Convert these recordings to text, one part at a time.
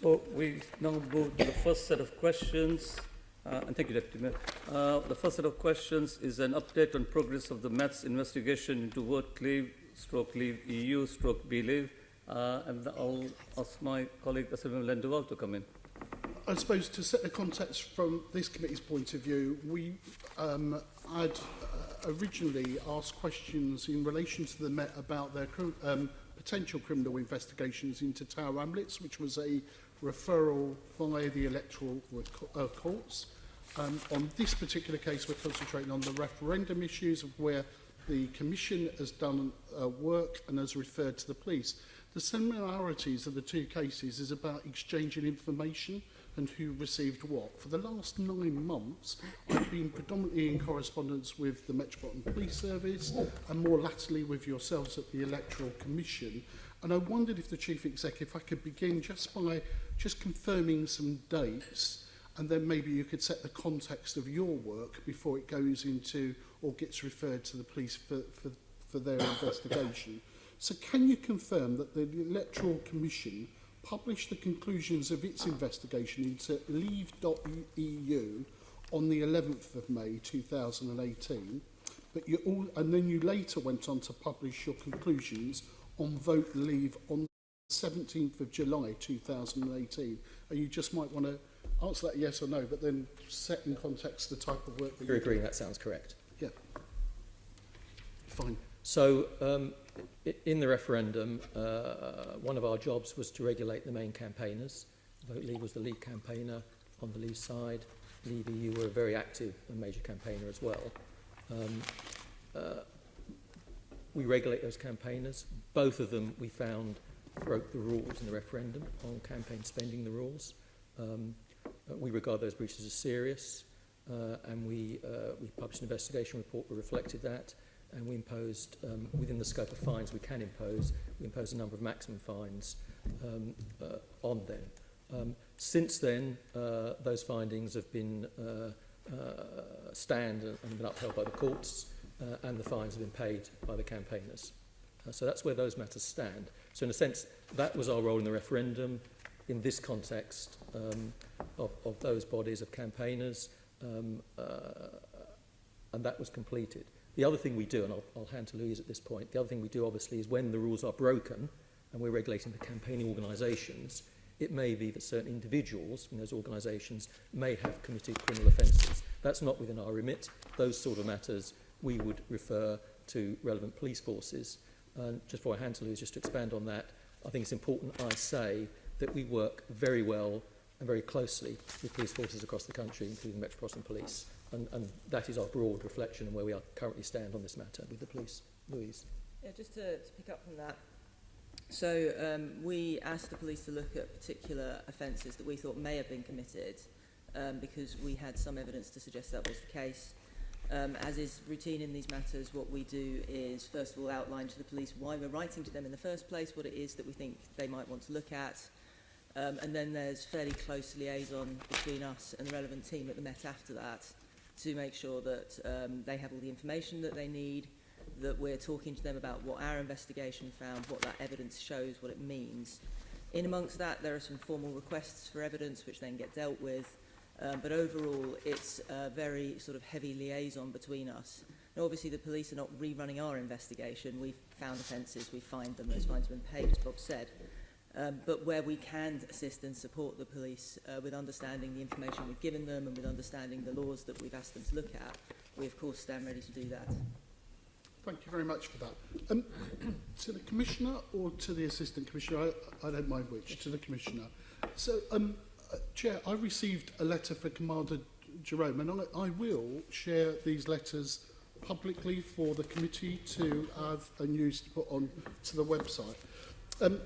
So we now move to the first set of questions. And thank you, Deputy Mayor. The first set of questions is an update on progress of the Met's investigation into work leave, stroke leave EU, stroke B leave. And I'll ask my colleague, Assemblyman Duval, to come in. I suppose to set the context from this committee's point of view, we had originally asked questions in relation to the Met about their potential criminal investigations into Tower Hamlets, which was a referral via the electoral courts. On this particular case, we're concentrating on the referendum issues of where the Commission has done work and has referred to the police. The similarities of the two cases is about exchanging information and who received what. For the last 9 months, I've been predominantly in correspondence with the Metropolitan Police Service and more latterly with yourselves at the Electoral Commission. And I wondered if the Chief Executive, if I could begin just by confirming some dates, and then maybe you could set the context of your work before it goes into or gets referred to the police for their investigation. So can you confirm that the Electoral Commission published the conclusions of its investigation into leave.eu on the 11th of May 2018, but and then you later went on to publish your conclusions on vote leave on the 17th of July 2018? And you just might want to answer that yes or no, but then set in context the type of work that you're agreeing. That sounds correct. Yeah. Fine. So, in the referendum, one of our jobs was to regulate the main campaigners. Vote Leave was the lead campaigner on the Leave side. Leave EU were a very active and major campaigner as well. We regulate those campaigners. Both of them, we found, broke the rules in the referendum on campaign spending the rules. We regard those breaches as serious, and we published an investigation report that reflected that. And we imposed, within the scope of fines we can impose, we imposed a number of maximum fines on them. Since then, those findings have been stand and been upheld by the courts, and the fines have been paid by the campaigners. So that's where those matters stand. So in a sense, that was our role in the referendum in this context of those bodies of campaigners, and that was completed. The other thing we do, and I'll hand to Louise at this point, the other thing we do obviously is when the rules are broken and we're regulating the campaigning organisations, it may be that certain individuals in those organisations may have committed criminal offences. That's not within our remit. Those sort of matters we would refer to relevant police forces. And just before I hand to Louise, just to expand on that, I think it's important I say that we work very well and very closely with police forces across the country, including the Metropolitan Police. And that is our broad reflection on where we are currently stand on this matter with the police. Louise. Yeah, just to pick up from that. So we asked the police to look at particular offences that we thought may have been committed because we had some evidence to suggest that was the case. As is routine in these matters, what we do is first of all outline to the police why we're writing to them in the first place, what it is that we think they might want to look at. And then there's fairly close liaison between us and the relevant team at the Met after that, to make sure that they have all the information that they need, that we're talking to them about what our investigation found, what that evidence shows, what it means. In amongst that, there are some formal requests for evidence which then get dealt with, but overall it's a very sort of heavy liaison between us. Now obviously the police are not rerunning our investigation. We've found offences, we find them, those fines have been paid, as Bob said. But where we can assist and support the police with understanding the information we've given them and with understanding the laws that we've asked them to look at, we of course stand ready to do that. Thank you very much for that. To the Commissioner or to the Assistant Commissioner? I don't mind which, to the Commissioner. So, Chair, I received a letter from Commander Jerome, and I will share these letters publicly for the committee to have and use to put on to the website.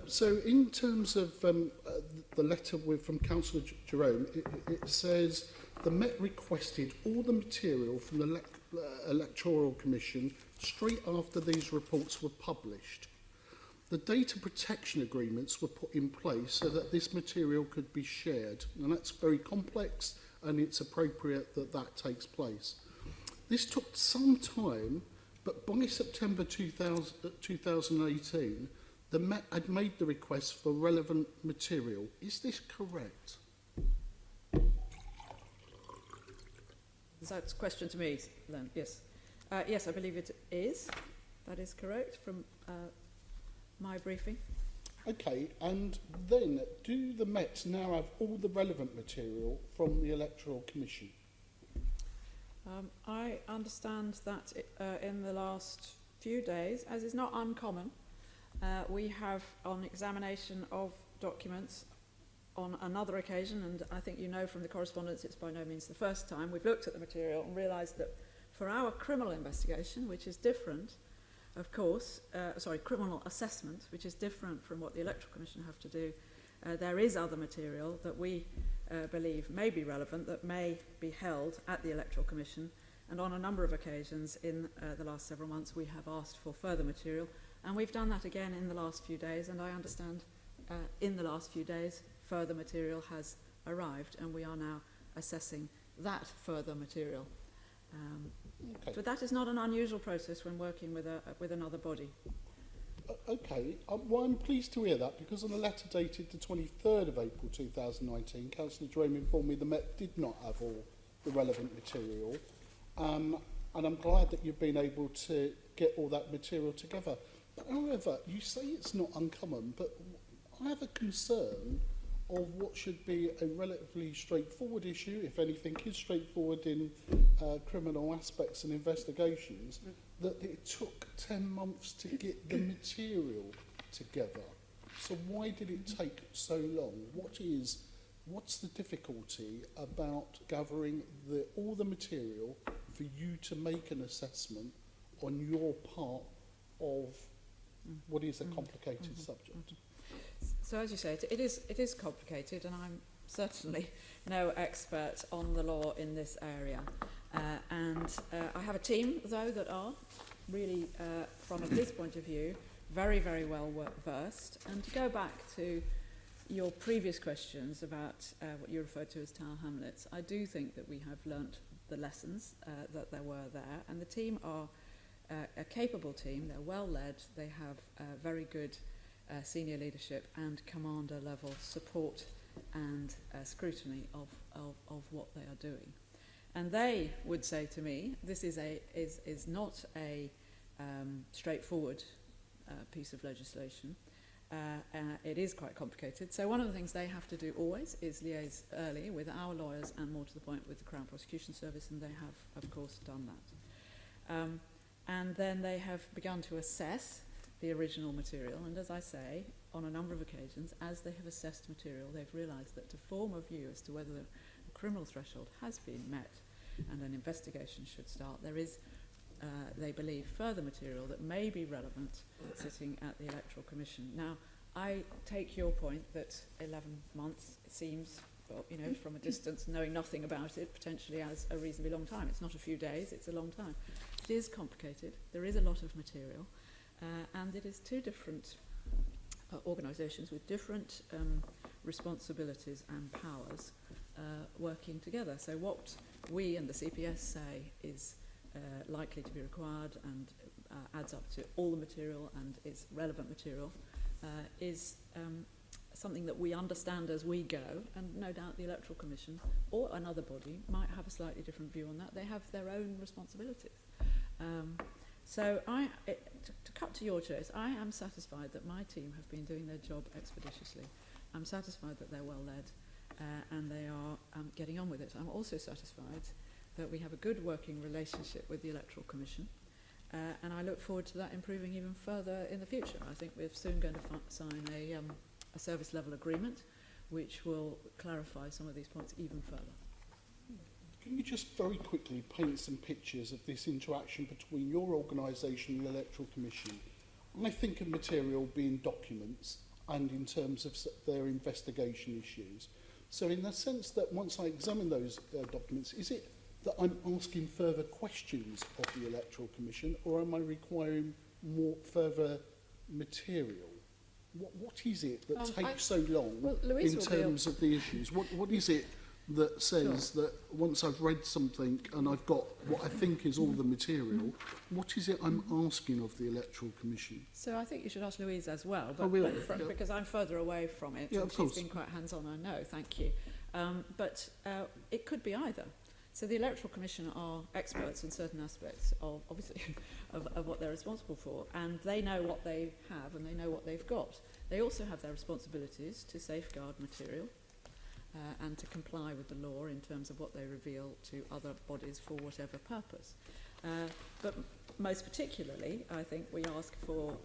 So in terms of the letter from Councillor Jerome, it says the Met requested all the material from the Electoral Commission straight after these reports were published. The data protection agreements were put in place so that this material could be shared, and that's very complex and it's appropriate that that takes place. This took some time, but by September 2018, the Met had made the request for relevant material. Is this correct? That's a question to me, then. Yes. Yes, I believe it is. That is correct from my briefing. Okay, and then do the Met now have all the relevant material from the Electoral Commission? I understand that in the last few days, as is not uncommon, we have, on examination of documents on another occasion, and I think you know from the correspondence it's by no means the first time, we've looked at the material and realised that for our criminal investigation, which is different, of course, criminal assessment, which is different from what the Electoral Commission have to do, there is other material that we believe may be relevant, that may be held at the Electoral Commission, and on a number of occasions in the last several months we have asked for further material, and we've done that again in the last few days, and I understand in the last few days further material has arrived, and we are now assessing that further material. Okay. But that is not an unusual process when working with another body. Okay, well, I'm pleased to hear that, because on a letter dated the 23rd of April 2019, Councillor Jerome informed me the Met did not have all the relevant material, and I'm glad that you've been able to get all that material together. But however, you say it's not uncommon, but I have a concern of what should be a relatively straightforward issue, if anything is straightforward in criminal aspects and investigations, that it took 10 months to get the material together. So why did it take so long? What's the difficulty about gathering all the material for you to make an assessment on your part of what is a complicated subject? So as you say, it is complicated, and I'm certainly no expert on the law in this area. I have a team, though, that are really, from a police point of view, very, very well versed. And to go back to your previous questions about what you referred to as Tower Hamlets, I do think that we have learnt the lessons that there were there, and the team are a capable team. They're well led. They have very good senior leadership and commander level support and scrutiny of what they are doing. And they would say to me, this is not a straightforward piece of legislation. It is quite complicated. So one of the things they have to do always is liaise early with our lawyers, and more to the point with the Crown Prosecution Service, and they have, of course, done that. And then they have begun to assess the original material, and as I say, on a number of occasions, as they have assessed material, they've realised that to form a view as to whether the criminal threshold has been met and an investigation should start, there is, they believe, further material that may be relevant sitting at the Electoral Commission. Now, I take your point that 11 months seems, well, you know, from a distance, knowing nothing about it, potentially as a reasonably long time. It's not a few days, it's a long time. It is complicated, there is a lot of material, and it is two different organisations with different responsibilities and powers working together. So what we and the CPS say is likely to be required and adds up to all the material and is relevant material is something that we understand as we go, and no doubt the Electoral Commission or another body might have a slightly different view on that. They have their own responsibilities. So to cut to your chase, I am satisfied that my team have been doing their job expeditiously. I'm satisfied that they're well led and they are getting on with it. I'm also satisfied that we have a good working relationship with the Electoral Commission, and I look forward to that improving even further in the future. I think we're soon going to sign a service level agreement which will clarify some of these points even further. Can you just very quickly paint some pictures of this interaction between your organisation and the Electoral Commission? I think of material being documents and in terms of their investigation issues. So in the sense that once I examine those documents, is it that I'm asking further questions of the Electoral Commission, or am I requiring more further material? What is it that takes so long in terms of the issues? What is it that says that once I've read something and I've got what I think is all the material, what is it I'm asking of the Electoral Commission? So I think you should ask Louise as well, but, I will, but yeah. because I'm further away from it, Yeah, and of course. she's been quite hands-on, I know, thank you. But it could be either. So the Electoral Commission are experts in certain aspects of, obviously, of what they're responsible for, and they know what they have and they know what they've got. They also have their responsibilities to safeguard material and to comply with the law in terms of what they reveal to other bodies for whatever purpose. But most particularly, I think we ask for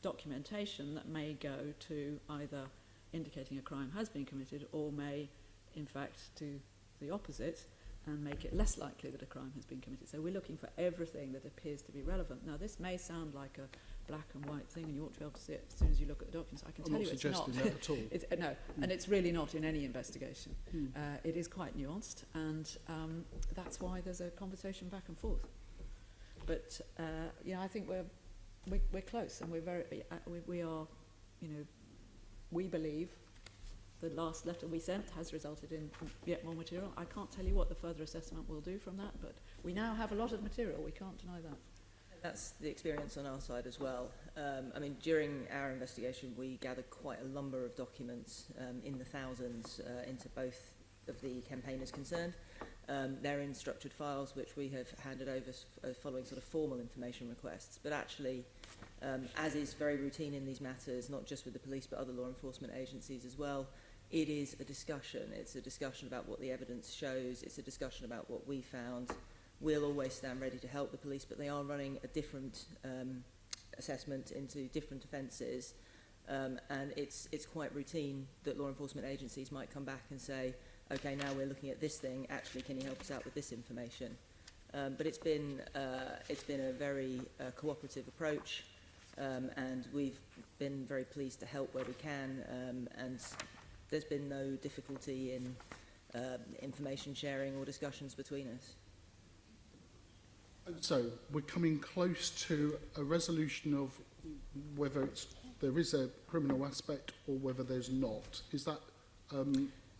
documentation that may go to either indicating a crime has been committed or may, in fact, do the opposite and make it less likely that a crime has been committed. So we're looking for everything that appears to be relevant. Now, this may sound like a black and white thing, and you ought to be able to see it as soon as you look at the documents. I can tell you it's not. I'm not suggesting that at all. It's, no, and it's really not in any investigation. It is quite nuanced, and that's why there's a conversation back and forth. But you know, I think we're close, and we're very we are, you know, we believe the last letter we sent has resulted in yet more material. I can't tell you what the further assessment will do from that, but we now have a lot of material. We can't deny that. That's the experience on our side as well. I mean, during our investigation, we gathered quite a number of documents in the thousands into both of the campaigners concerned. They're in structured files, which we have handed over following sort of formal information requests. But actually, as is very routine in these matters, not just with the police, but other law enforcement agencies as well, it is a discussion. It's a discussion about what the evidence shows. It's a discussion about what we found. We'll always stand ready to help the police, but they are running a different assessment into different offences, and it's quite routine that law enforcement agencies might come back and say, okay, now we're looking at this thing, actually can you help us out with this information? But it's been a very cooperative approach, and we've been very pleased to help where we can, and there's been no difficulty in information sharing or discussions between us. So we're coming close to a resolution of whether there is a criminal aspect or whether there's not. Is that, or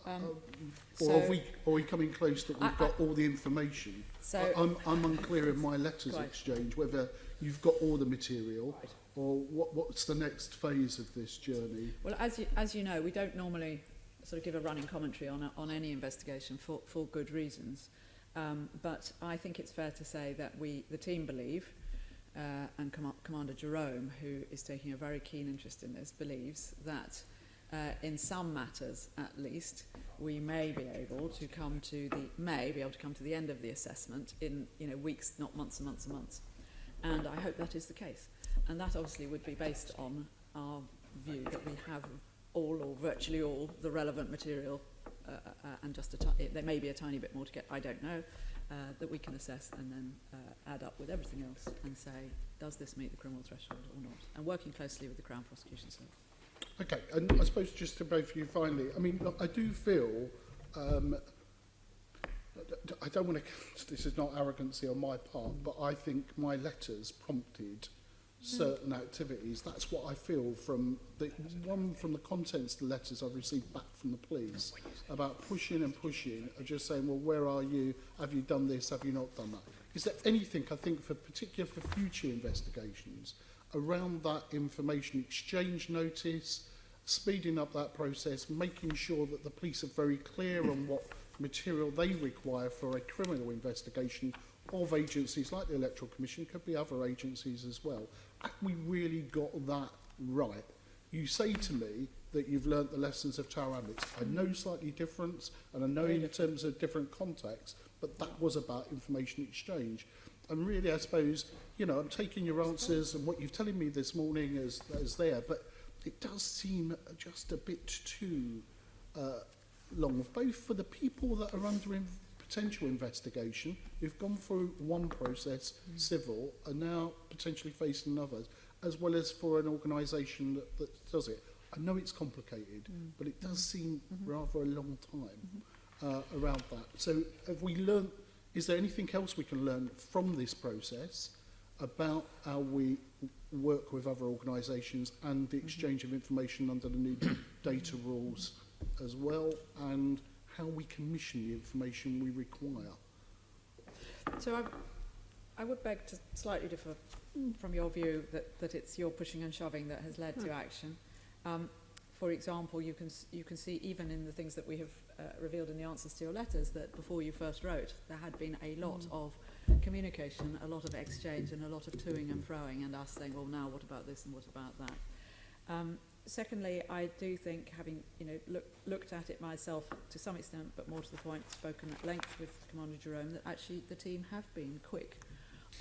are we coming close that we've got all the information? So I'm unclear in my letters exchange whether you've got all the material or what's the next phase of this journey. Well, as you know, we don't normally sort of give a running commentary on any investigation for good reasons. But I think it's fair to say that the team believe, and Commander Jerome, who is taking a very keen interest in this, believes that in some matters, at least, we may be able to come to the end of the assessment in weeks, not months and months and months. And I hope that is the case. And that obviously would be based on our view that we have all or virtually all the relevant material. And just there may be a tiny bit more to get, I don't know, that we can assess and then add up with everything else and say, does this meet the criminal threshold or not? And working closely with the Crown Prosecution Service. Okay, and I suppose just to both of you finally, I mean, look, I do feel, I don't want to, this is not arrogancy on my part, but I think my letters prompted certain activities. That's what I feel from the contents of the letters I've received back from the police about pushing and just saying, well, where are you? Have you done this? Have you not done that? Is there anything, I think, for future investigations around that information exchange notice, speeding up that process, making sure that the police are very clear on what material they require for a criminal investigation of agencies like the Electoral Commission, could be other agencies as well. Have we really got that right? You say to me that you've learnt the lessons of Tower Hamlets. I know slightly different, and I know in terms of different contexts, but that was about information exchange. And really, I suppose, I'm taking your answers and what you've telling me this morning as there, but it does seem just a bit too long, both for the people that are under potential investigation, who've gone through one process, civil, and now potentially facing another, as well as for an organisation that does it. I know it's complicated, but it does seem rather a long time around that. So have we learned, is there anything else we can learn from this process about how we work with other organisations and the exchange of information under the new data rules as well, and how we commission the information we require. So I would beg to slightly differ from your view that it's your pushing and shoving that has led to action. For example, you can see even in the things that we have revealed in the answers to your letters that before you first wrote, there had been a lot of communication, a lot of exchange, and a lot of toing and froing, and us saying, well, now what about this and what about that? Secondly, I do think, having looked at it myself to some extent, but more to the point, spoken at length with Commander Jerome, that actually the team have been quick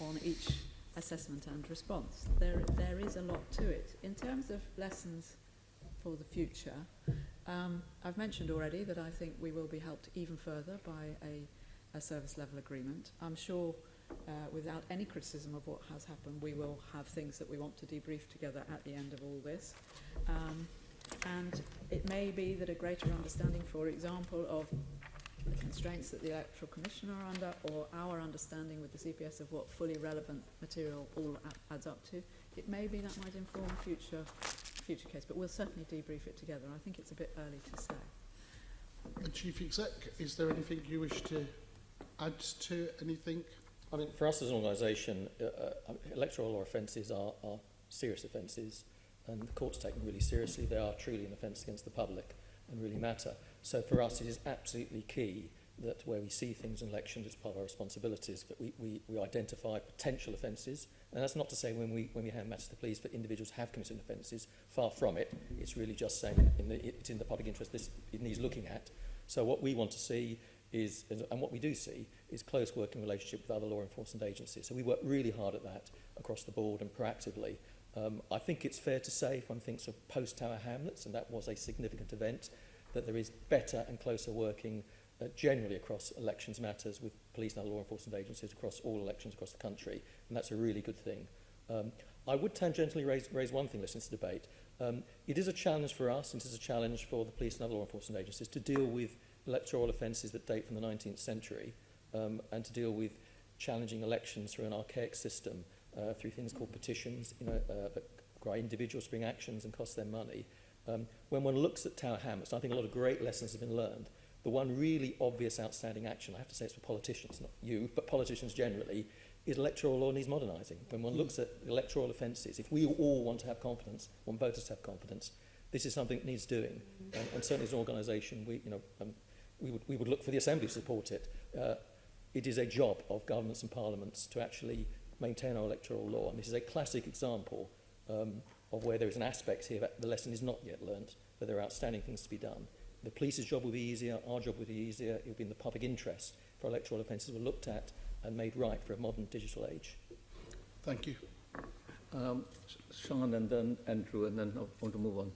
on each assessment and response. There is a lot to it. In terms of lessons for the future, I've mentioned already that I think we will be helped even further by a service level agreement. I'm sure without any criticism of what has happened, we will have things that we want to debrief together at the end of all this. And it may be that a greater understanding, for example, of the constraints that the Electoral Commission are under, or our understanding with the CPS of what fully relevant material all adds up to, it may be that might inform future case, but we'll certainly debrief it together. I think it's a bit early to say. Chief Exec, is there anything you wish to add to anything? I mean, for us as an organisation, electoral law offences are serious offences, and the courts take them really seriously. They are truly an offence against the public and really matter. So for us, it is absolutely key that where we see things in elections, it's part of our responsibilities, that we identify potential offences. And that's not to say when we hand matters to the police that individuals have committed offences. Far from it. It's really just saying it's in the public interest, it needs looking at. So what we want to see is, and what we do see, is close working relationship with other law enforcement agencies. So we work really hard at that across the board and proactively. I think it's fair to say, if one thinks of post-Tower Hamlets, and that was a significant event, that there is better and closer working generally across elections matters with police and other law enforcement agencies across all elections across the country, and that's a really good thing. I would tangentially raise one thing listening to the debate. It is a challenge for us, and it is a challenge for the police and other law enforcement agencies to deal with electoral offences that date from the 19th century, and to deal with challenging elections through an archaic system, through things called petitions, that require individuals to bring actions and cost them money. When one looks at Tower Hamlets, I think a lot of great lessons have been learned. The one really obvious outstanding action, I have to say it's for politicians, not you, but politicians generally, is electoral law needs modernising. When one looks at electoral offences, if we all want to have confidence, want voters to have confidence, this is something that needs doing. And certainly as an organisation, we would look for the Assembly to support it. It is a job of governments and parliaments to actually maintain our electoral law. And this is a classic example of where there is an aspect here that the lesson is not yet learnt, that there are outstanding things to be done. The police's job will be easier, our job will be easier, it will be in the public interest for electoral offences were looked at and made right for a modern digital age. Thank you. Sean and then Andrew, and then I want to move on.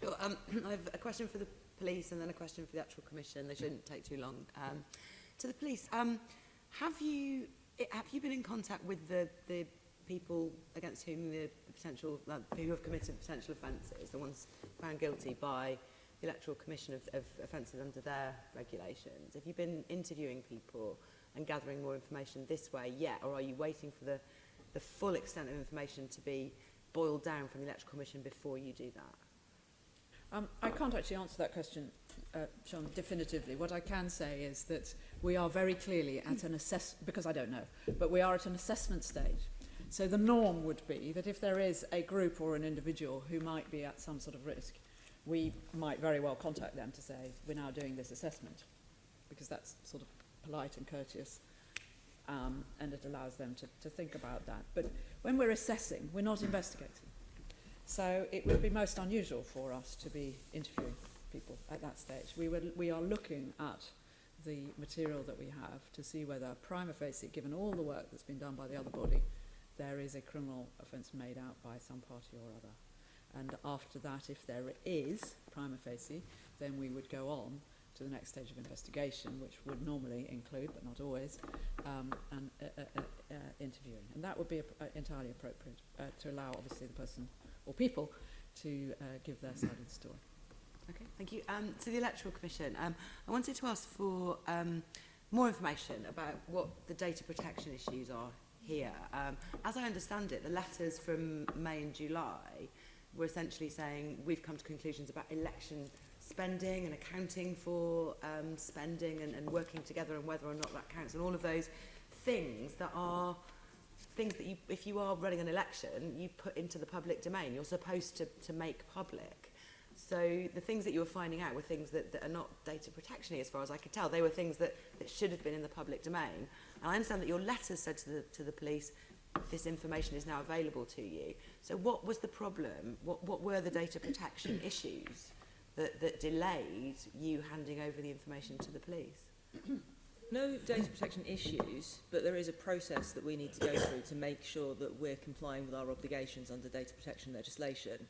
Sure, I have a question for the police and then a question for the actual commission. They shouldn't take too long. To the police, have you been in contact with the people against whom the potential, who have committed potential offences, the ones found guilty by the Electoral Commission of offences under their regulations? Have you been interviewing people and gathering more information this way yet, or are you waiting for the full extent of information to be boiled down from the Electoral Commission before you do that? I can't actually answer that question, Sean, definitively. What I can say is that we are very clearly at an because I don't know, but we are at an assessment stage. So the norm would be that if there is a group or an individual who might be at some sort of risk, we might very well contact them to say, we're now doing this assessment, because that's sort of polite and courteous, and it allows them to think about that. But when we're assessing, we're not investigating. So it would be most unusual for us to be interviewing people at that stage. We are looking at the material that we have to see whether prima facie, given all the work that's been done by the other body, there is a criminal offence made out by some party or other. And after that, if there is prima facie, then we would go on to the next stage of investigation, which would normally include, but not always, interviewing. And that would be entirely appropriate to allow, obviously, the person or people to give their side of the story. Okay, thank you. To the Electoral Commission, I wanted to ask for more information about what the data protection issues are here. As I understand it, the letters from May and July, were essentially saying we've come to conclusions about election spending and accounting for spending and working together and whether or not that counts, and all of those things that are things that you, if you are running an election, you put into the public domain. You're supposed to make public. So the things that you were finding out were things that are not data protection-y, as far as I could tell. They were things that should have been in the public domain. And I understand that your letters said to the police, this information is now available to you. So what was the problem? What were the data protection issues that delayed you handing over the information to the police? No data protection issues, but there is a process that we need to go through to make sure that we're complying with our obligations under data protection legislation.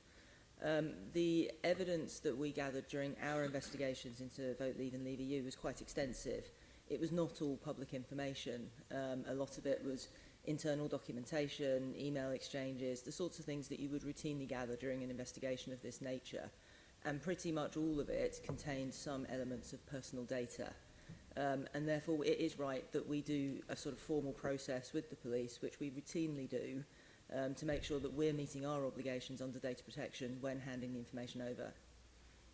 The evidence that we gathered during our investigations into Vote Leave and Leave EU was quite extensive. It was not all public information. A lot of it was internal documentation, email exchanges, the sorts of things that you would routinely gather during an investigation of this nature. And pretty much all of it contained some elements of personal data. And therefore it is right that we do a sort of formal process with the police, which we routinely do, to make sure that we're meeting our obligations under data protection when handing the information over.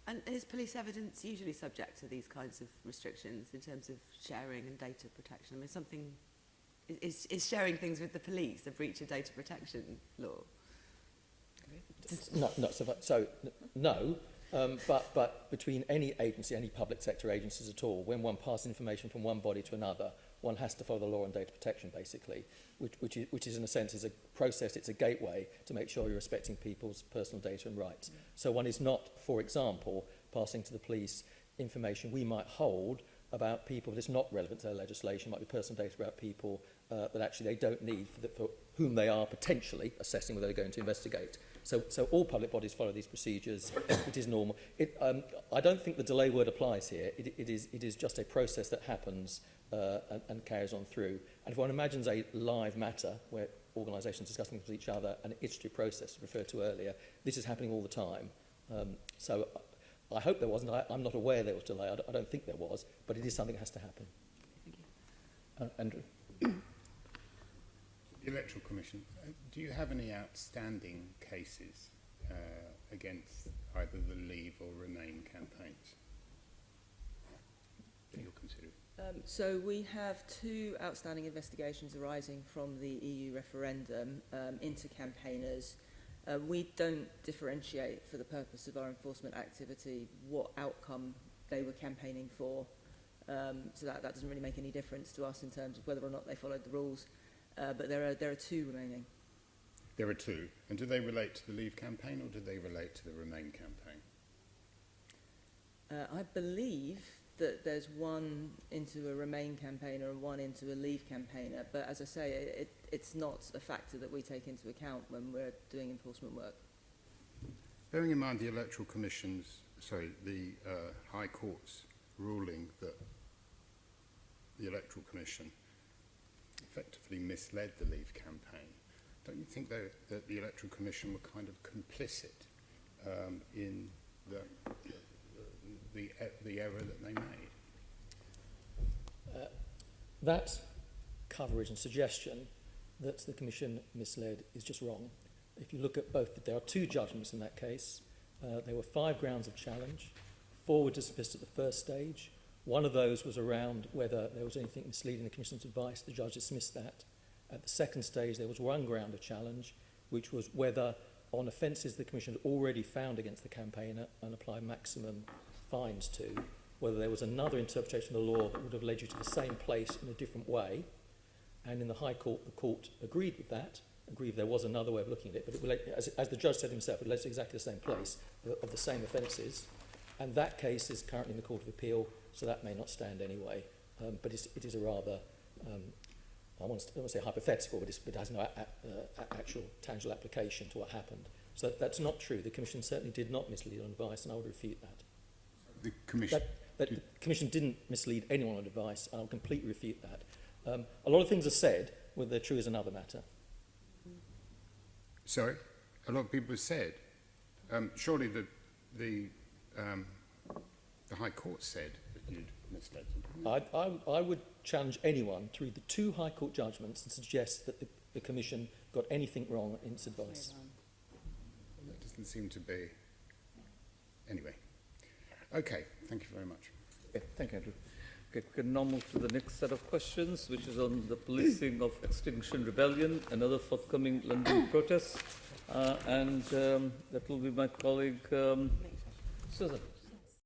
And is police evidence usually subject to these kinds of restrictions in terms of sharing and data protection? I mean, something is sharing things with the police a breach of data protection law? No. But between any agency, any public sector agencies at all, when one passes information from one body to another, one has to follow the law on data protection, basically, which is in a sense is a process, it's a gateway to make sure you're respecting people's personal data and rights. So one is not, for example, passing to the police information we might hold about people that is not relevant to their legislation, might be personal data about people that actually they don't need for whom they are potentially assessing whether they're going to investigate. So all public bodies follow these procedures. It is normal. I don't think the delay word applies here. It is just a process that happens and carries on through. And if one imagines a live matter where organisations discussing with each other, an iterative process referred to earlier, this is happening all the time. So I hope there wasn't. I'm not aware there was delay. I don't think there was, but it is something that has to happen. Thank you. Andrew? The Electoral Commission, do you have any outstanding cases against either the Leave or Remain campaigns that you're considering? So we have two outstanding investigations arising from the EU referendum into campaigners. We don't differentiate for the purpose of our enforcement activity what outcome they were campaigning for. So that doesn't really make any difference to us in terms of whether or not they followed the rules. But there are two remaining. There are two. And do they relate to the Leave campaign or do they relate to the Remain campaign? I believe that there's one into a Remain campaigner and one into a Leave campaigner. But as I say, it's not a factor that we take into account when we're doing enforcement work. Bearing in mind the High Court's ruling that the Electoral Commission effectively misled the Leave campaign, don't you think that the Electoral Commission were kind of complicit in the error that they made? That coverage and suggestion that the Commission misled is just wrong. If you look at both, there are two judgments in that case. There were 5 grounds of challenge. 4 were dismissed at the first stage. One of those was around whether there was anything misleading the Commission's advice. The judge dismissed that. At the second stage, there was 1 ground of challenge, which was whether on offences the Commission had already found against the campaigner and applied maximum fines to, whether there was another interpretation of the law that would have led you to the same place in a different way. And in the High Court, the Court agreed with that, agreed there was another way of looking at it, but as the judge said himself, it led to exactly the same place of the same offences. And that case is currently in the Court of Appeal, so that may not stand anyway. But it is a rather, I won't say hypothetical, but it has no actual tangible application to what happened. So that's not true. The Commission certainly did not mislead on advice, and I would refute that. The Commission... The Commission didn't mislead anyone on advice, and I'll completely refute that. A lot of things are said, whether they're true is another matter. Sorry? A lot of people have said. Surely the High Court said that you'd misled them. I would challenge anyone to read the 2 High Court judgments and suggest that the Commission got anything wrong in its advice. doesn't seem to be. Anyway. Okay, thank you very much. Okay, thank you, Andrew. Okay, we can now move to the next set of questions, which is on the policing of Extinction Rebellion and other forthcoming London protests. That will be my colleague, Susan.